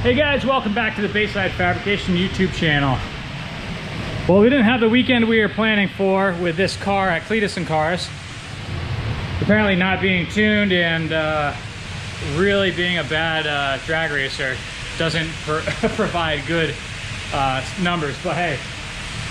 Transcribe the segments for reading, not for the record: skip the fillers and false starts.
Hey guys, welcome back to the Bayside Fabrication YouTube channel. Well, we didn't have the weekend we were planning for with this car at Cletus & Cars. Apparently not being tuned and really being a bad drag racer doesn't provide good numbers. But hey,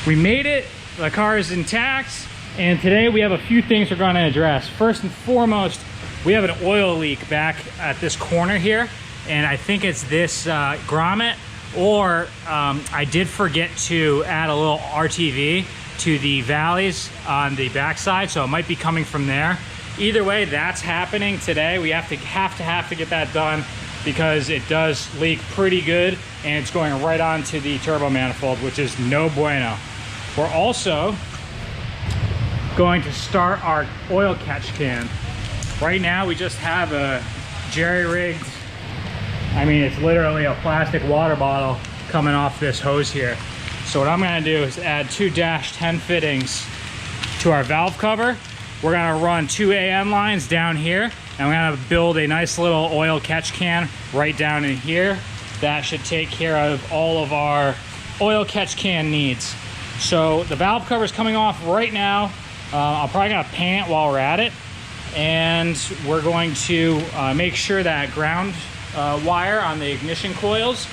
we made it, the car is intact, and today we have a few things we're going to address. First and foremost, we have an oil leak back at this corner here. And I think it's this grommet, or I did forget to add a little RTV to the valleys on the backside, so it might be coming from there. Either way, that's happening today. We have to get that done because it does leak pretty good, and it's going right onto the turbo manifold, which is no bueno. We're also going to start our oil catch can. Right now, we just have a jerry-rigged, I mean, it's literally a plastic water bottle coming off this hose here. So what I'm gonna do is add two -10 fittings to our valve cover. We're gonna run two AN lines down here, and we're gonna build a nice little oil catch can right down in here. That should take care of all of our oil catch can needs. So the valve cover is coming off right now. I'm probably gonna paint it while we're at it. And we're going to make sure that ground wire on the ignition coils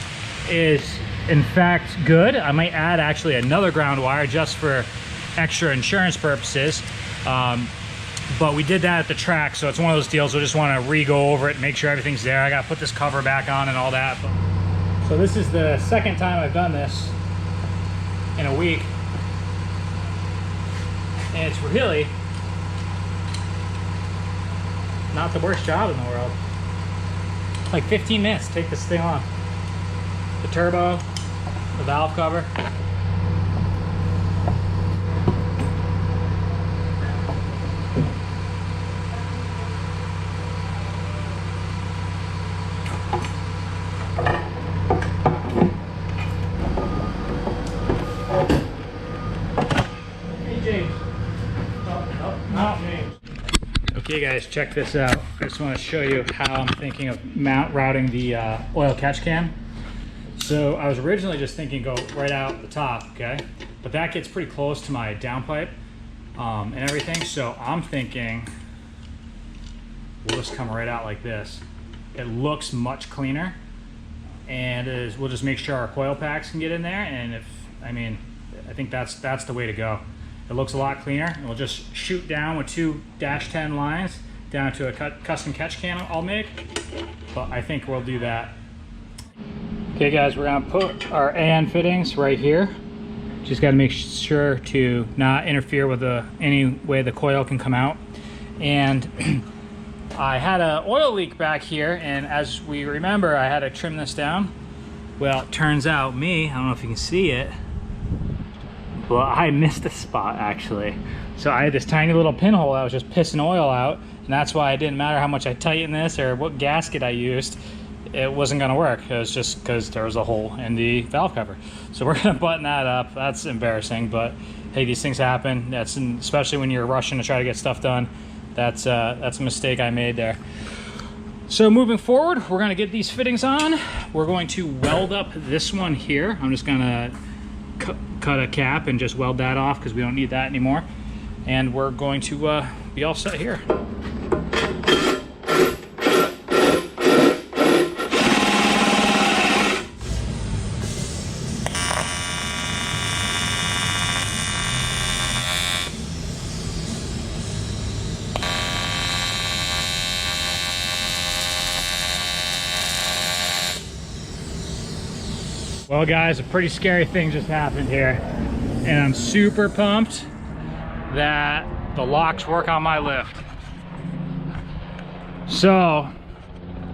is in fact good. I might add actually another ground wire just for extra insurance purposes, but we did that at the track, so it's one of those deals we'll just want to re-go over it, make sure everything's there. I gotta put this cover back on and all that. So this is the second time I've done this in a week, and it's really not the worst job in the world. Like 15 minutes to take this thing off. The turbo, the valve cover. Hey James. Oh, not James. Okay guys, check this out. I just want to show you how I'm thinking of routing the oil catch can. So I was originally just thinking go right out the top, okay? But that gets pretty close to my downpipe and everything. So I'm thinking we'll just come right out like this. It looks much cleaner, and we'll just make sure our coil packs can get in there. And I think that's the way to go. It looks a lot cleaner, and we'll just shoot down with two -10 lines down to a custom catch can I'll make, but I think we'll do that. Okay guys, we're gonna put our AN fittings right here. Just gotta make sure to not interfere with any way the coil can come out. And I had an oil leak back here, and as we remember, I had to trim this down. Well, it turns out I don't know if you can see it, well, I missed a spot actually. So I had this tiny little pinhole that was just pissing oil out, and that's why it didn't matter how much I tightened this or what gasket I used, it wasn't gonna work. It was just because there was a hole in the valve cover. So we're gonna button that up. That's embarrassing, but hey, these things happen. Especially when you're rushing to try to get stuff done. That's a mistake I made there. So moving forward, we're gonna get these fittings on. We're going to weld up this one here. I'm just gonna cut a cap and just weld that off because we don't need that anymore. And we're going to be all set here. Well guys, a pretty scary thing just happened here, and I'm super pumped that the locks work on my lift. So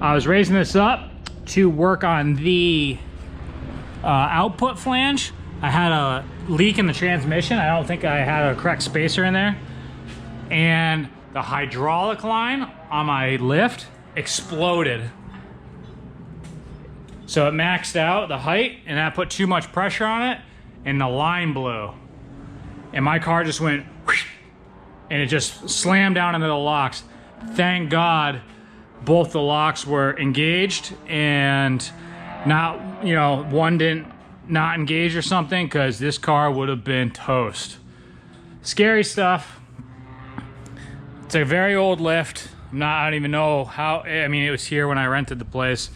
I was raising this up to work on the output flange. I had a leak in the transmission. I don't think I had a correct spacer in there, and the hydraulic line on my lift exploded. So it maxed out the height, and that put too much pressure on it, and the line blew. And my car just went, whoosh, and it just slammed down into the locks. Thank God both the locks were engaged, and not, you know, one didn't not engage or something, because this car would have been toast. Scary stuff. It's a very old lift. I don't even know how, I mean, it was here when I rented the place.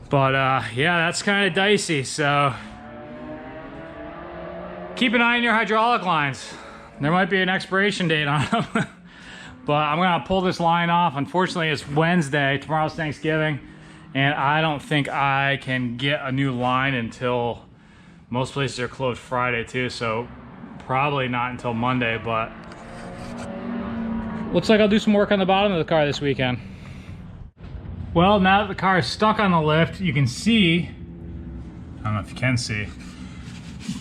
But yeah, that's kind of dicey, so keep an eye on your hydraulic lines. There might be an expiration date on them. But I'm gonna pull this line off. Unfortunately, it's Wednesday, tomorrow's Thanksgiving, and I don't think I can get a new line until, most places are closed Friday too, so probably not until Monday, but looks like I'll do some work on the bottom of the car this weekend. Well, now that the car is stuck on the lift, you can see, I don't know if you can see,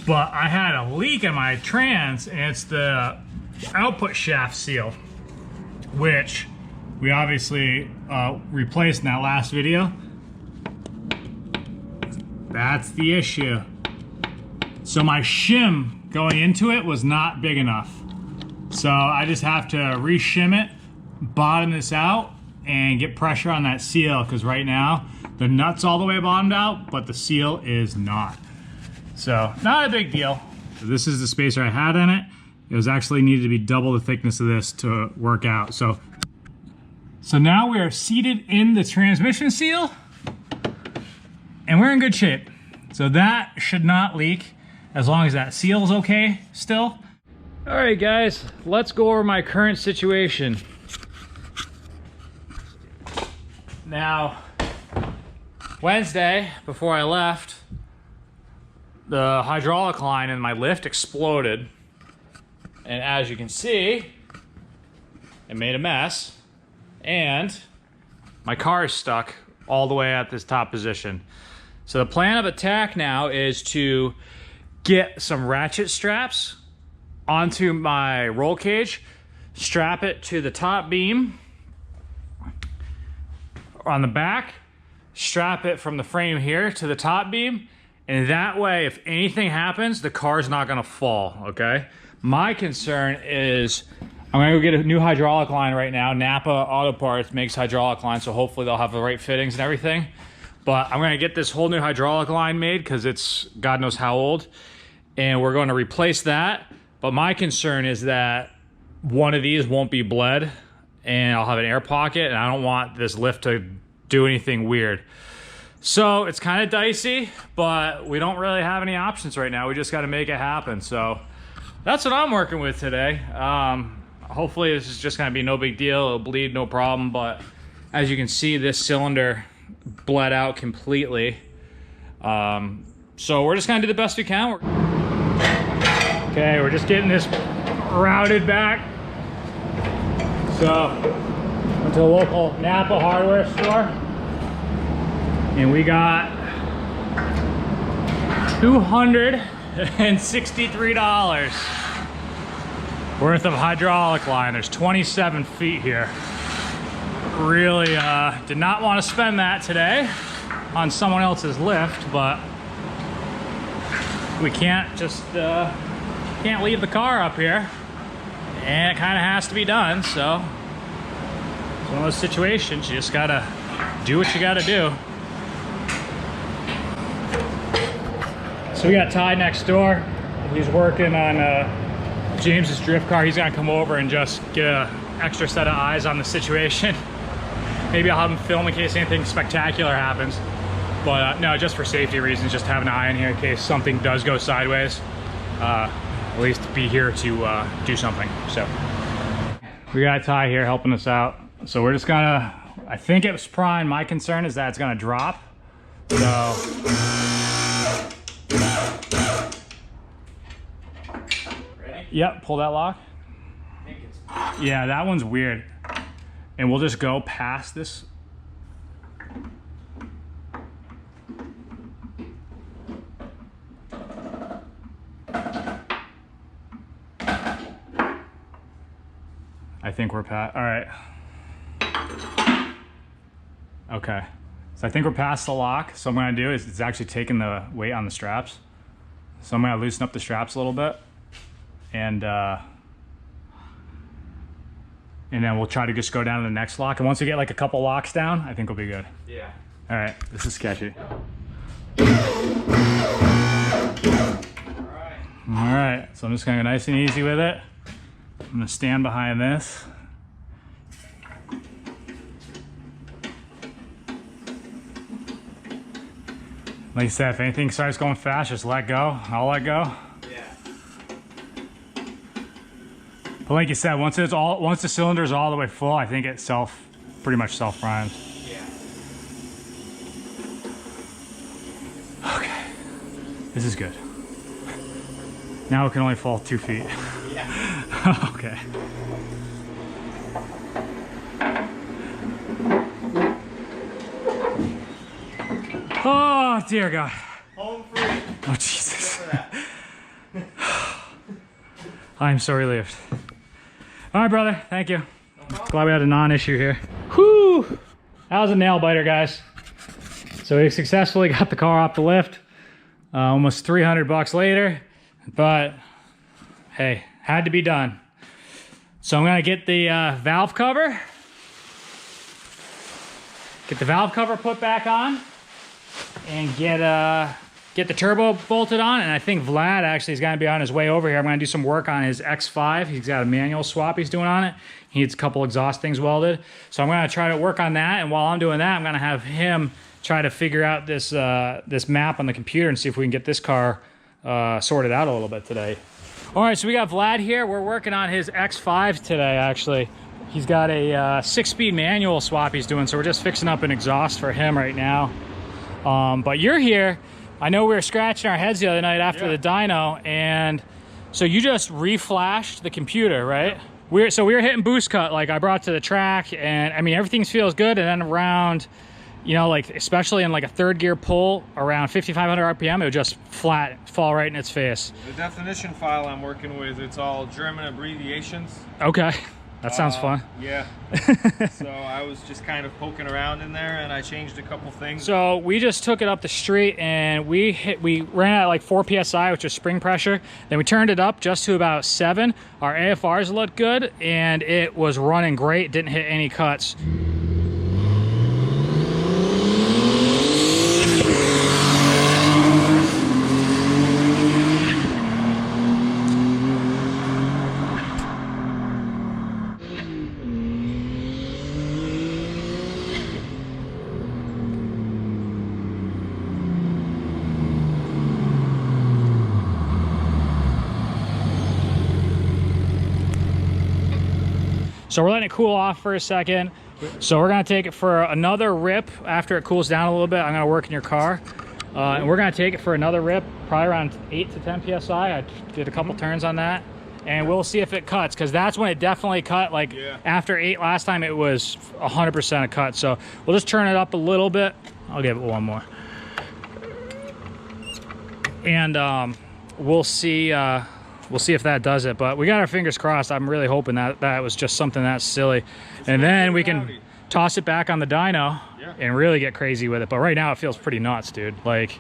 but I had a leak in my trans, and it's the output shaft seal, which we obviously replaced in that last video. That's the issue. So my shim going into it was not big enough. So I just have to re-shim it, bottom this out, and get pressure on that seal, because right now the nut's all the way bottomed out, but the seal is not. So not a big deal. So this is the spacer I had in it. It was actually needed to be double the thickness of this to work out. So now we are seated in the transmission seal, and we're in good shape. So that should not leak as long as that seal is okay still. All right, guys, let's go over my current situation. Now, Wednesday, before I left, the hydraulic line in my lift exploded. And as you can see, it made a mess. And my car is stuck all the way at this top position. So the plan of attack now is to get some ratchet straps onto my roll cage, strap it to the top beam on the back, strap it from the frame here to the top beam, and that way, if anything happens, the car's not gonna fall, okay? My concern is, I'm gonna go get a new hydraulic line right now. Napa Auto Parts makes hydraulic lines, so hopefully they'll have the right fittings and everything. But I'm gonna get this whole new hydraulic line made, because it's God knows how old, and we're gonna replace that. But my concern is that one of these won't be bled, and I'll have an air pocket, and I don't want this lift to do anything weird. So it's kind of dicey, but we don't really have any options right now. We just got to make it happen. So that's what I'm working with today. Hopefully this is just going to be no big deal. It'll bleed, no problem. But as you can see, this cylinder bled out completely. So we're just going to do the best we can. Okay, we're just getting this routed back. So went to a local Napa hardware store, and we got $263 worth of hydraulic line. There's 27 feet here. Really did not want to spend that today on someone else's lift, but we can't just can't leave the car up here, and it kind of has to be done. So it's one of those situations, you just gotta do what you gotta do. So we got Ty next door. He's working on James's drift car. He's gonna come over and just get an extra set of eyes on the situation. Maybe I'll have him film in case anything spectacular happens. But no, just for safety reasons, just have an eye in here in case something does go sideways. At least be here to do something. So we got Ty here helping us out. So we're just gonna, I think it was prime. My concern is that it's gonna drop. So ready? Yep, pull that lock. Yeah, that one's weird. And we'll just go past this. I think we're past, all right. Okay, so I think we're past the lock. So what I'm gonna do is, it's actually taking the weight on the straps. So I'm gonna loosen up the straps a little bit, and then we'll try to just go down to the next lock. And once we get like a couple locks down, I think we'll be good. Yeah. All right, this is sketchy. All right, so I'm just gonna go nice and easy with it. I'm gonna stand behind this. Like I said, if anything starts going fast, just let go. I'll let go. Yeah. But like you said, once the cylinder's all the way full, I think it pretty much self-primes. Yeah. Okay, this is good. Now it can only fall 2 feet. Yeah. Okay. Oh dear God. Home free. Oh Jesus. I'm so relieved. All right, brother. Thank you. No Glad we had a non-issue here. Whew. That was a nail biter, guys. So we successfully got the car off the lift. Almost 300 bucks later, but hey, had to be done. So I'm gonna get the valve cover. Get the valve cover put back on and get the turbo bolted on. And I think Vlad actually is gonna be on his way over here. I'm gonna do some work on his X5. He's got a manual swap he's doing on it. He needs a couple exhaust things welded. So I'm gonna try to work on that. And while I'm doing that, I'm gonna have him try to figure out this this map on the computer and see if we can get this car sorted out a little bit today. All right, so we got Vlad here. We're working on his X5 today, actually. He's got a 6-speed manual swap he's doing, so we're just fixing up an exhaust for him right now. But you're here. I know we were scratching our heads the other night after the dyno, and so you just reflashed the computer, right? We were hitting boost cut, like I brought to the track, and I mean, everything feels good, and then around, you know, like especially in like a third gear pull around 5,500 RPM, it would just fall right in its face. The definition file I'm working with, it's all German abbreviations. Okay, that sounds fun. Yeah. So I was just kind of poking around in there, and I changed a couple things. So we just took it up the street, and we ran at like 4 PSI, which is spring pressure. Then we turned it up just to about 7. Our AFRs looked good, and it was running great. Didn't hit any cuts. So we're letting it cool off for a second. So we're gonna take it for another rip after it cools down a little bit. I'm gonna work in your car. And we're gonna take it for another rip, probably around 8 to 10 PSI. I did a couple turns on that. And we'll see if it cuts, because that's when it definitely cut. Like after 8 last time, it was 100% a cut. So we'll just turn it up a little bit. I'll give it one more. And we'll see if that does it, but we got our fingers crossed. I'm really hoping that that was just something that's silly. And then we can toss it back on the dyno and really get crazy with it. But right now it feels pretty nuts, dude. Like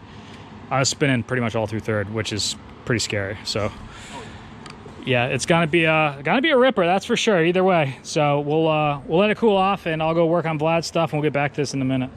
I was spinning pretty much all through third, which is pretty scary. So yeah, it's gonna be a ripper, that's for sure, either way. So we'll let it cool off, and I'll go work on Vlad's stuff, and we'll get back to this in a minute.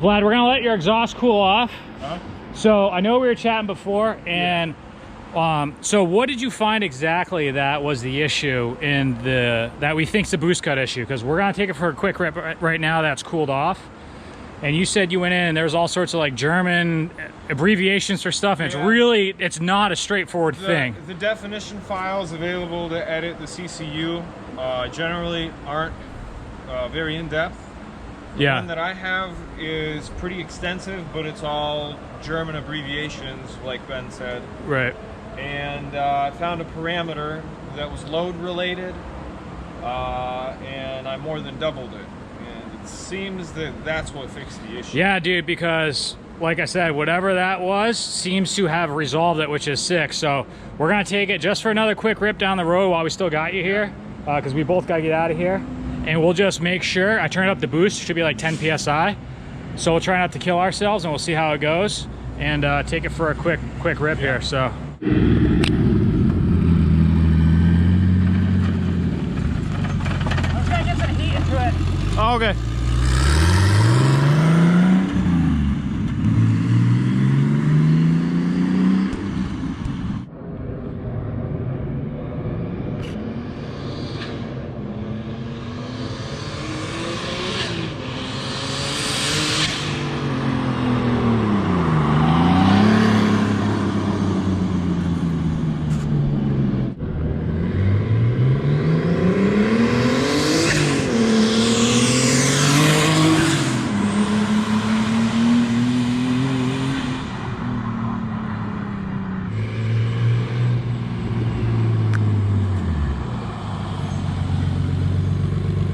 Vlad, we're gonna let your exhaust cool off. So I know we were chatting before, and so what did you find exactly that was the issue in that we think's the boost cut issue? Because we're gonna take it for a quick rip right now that's cooled off. And you said you went in and there's all sorts of like German abbreviations for stuff, and it's Yeah. really, it's not a straightforward thing. The definition files available to edit the CCU generally aren't very in-depth. The Yeah. one that I have is pretty extensive, but it's all German abbreviations, like Ben said. Right. And I found a parameter that was load related, and I more than doubled it. And it seems that that's what fixed the issue. Yeah, dude, because like I said, whatever that was seems to have resolved it, which is sick. So we're gonna take it just for another quick rip down the road while we still got you here, because we both gotta get out of here. And we'll just make sure, I turned up the boost, should be like 10 PSI. So we'll try not to kill ourselves, and we'll see how it goes, and take it for a quick rip here, so. I'm trying to get some heat into it. Oh, okay.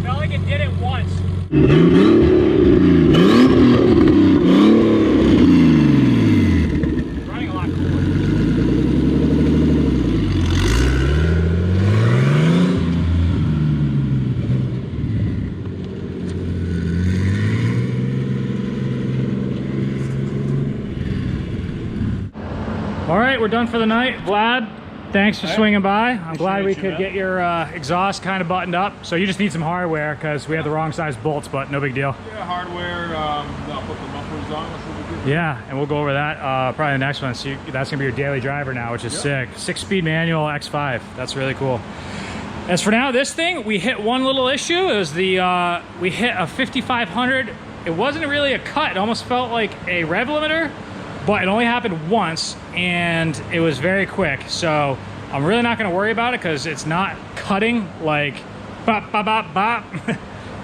Felt like it did it once. Running a lot cooler. All right, we're done for the night. Vlad, thanks for swinging by. I'm glad we Appreciate you, could man. get your exhaust kind of buttoned up. So you just need some hardware because we have the wrong size bolts, but no big deal. Yeah, hardware, I'll put the mufflers on. That's what we do. Yeah, and we'll go over that probably the next one. So that's gonna be your daily driver now, which is sick. 6-speed manual X5. That's really cool. As for now, this thing, we hit one little issue. It was the, we hit a 5500. It wasn't really a cut. It almost felt like a rev limiter, but it only happened once and it was very quick. So I'm really not gonna worry about it because it's not cutting like bop, bop, bop, bop.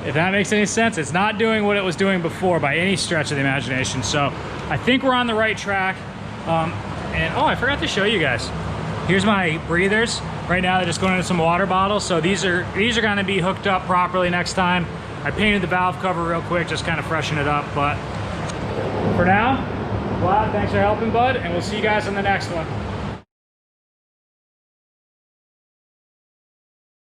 If that makes any sense. It's not doing what it was doing before by any stretch of the imagination. So I think we're on the right track. And oh, I forgot to show you guys. Here's my breathers. Right now they're just going into some water bottles. So these are gonna be hooked up properly next time. I painted the valve cover real quick, just kind of freshen it up. But for now, Vlad, thanks for helping, bud, and we'll see you guys on the next one.